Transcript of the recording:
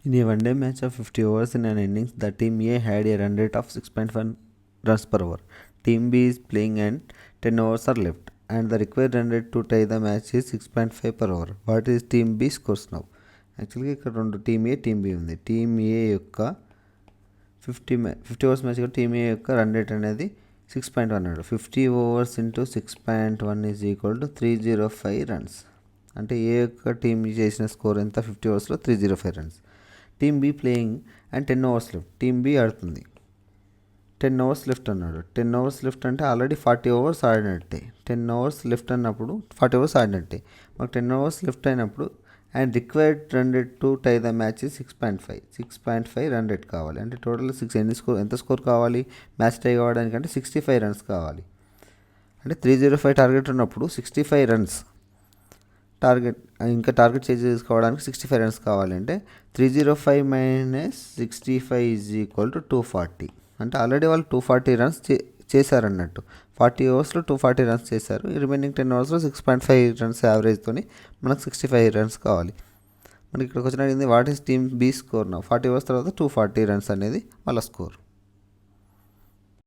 In a one-day match of 50 overs in an innings, the Team A had a run rate of 6.1 runs per over. Team B is playing and 10 overs are left, and the required run rate to tie the match is 6.5 per over. What is Team B scores now? యాక్చువల్గా ఇక్కడ రెండు team ఏ team B ఉంది. Team ఏ యొక్క 50 overs match team ఏ యొక్క run rate అనేది 6.1 అన్నాడు. 50 overs into 6.1 is equal to 305 runs. అంటే A యొక్క టీమ్ చేసిన స్కోర్ ఎంత? 50 ఓవర్స్లో 305 runs. Team B playing and 10 overs left. Team B ఆడుతుంది, 10 ఓవర్స్ లెఫ్ట్ అన్నాడు. 10 ఓవర్స్ లెఫ్ట్ అంటే ఆల్రెడీ 40 ఓవర్స్ ఆడినట్టే. 10 ఓవర్స్ లెఫ్ట్ అన్నప్పుడు 40 ఓవర్స్ ఆడినట్టే. మాకు 10 ఓవర్స్ లెఫ్ట్ అయినప్పుడు and required run rate to tie the match 6.5 run rate కావాలి. అంటే టోటల్ ఎంత స్కోర్ కావాలి మ్యాచ్ టై కావడానికి? అంటే 65 రన్స్ కావాలి. అంటే 305 టార్గెట్ ఉన్నప్పుడు 65 రన్స్ టార్గెట్ చేసుకోవడానికి 65 రన్స్ కావాలి. అంటే 305 మైనస్ 65 ఈజ్ ఈక్వల్ టు 240. అంటే ఆల్రెడీ వాళ్ళు 240 రన్స్ చేశారన్నట్టు. 40 ఓవర్స్లో 240 రన్స్ చేశారు. రిమైనింగ్ 10 ఓవర్స్లో 6.5 రన్స్ యావరేజ్తో మనకు 65 రన్స్ కావాలి. మనకి ఇక్కడికి వచ్చిన అడిగింది what is team B score నా 40 ఓవర్స్ తర్వాత 240 రన్స్ అనేది వాళ్ళ స్కోర్.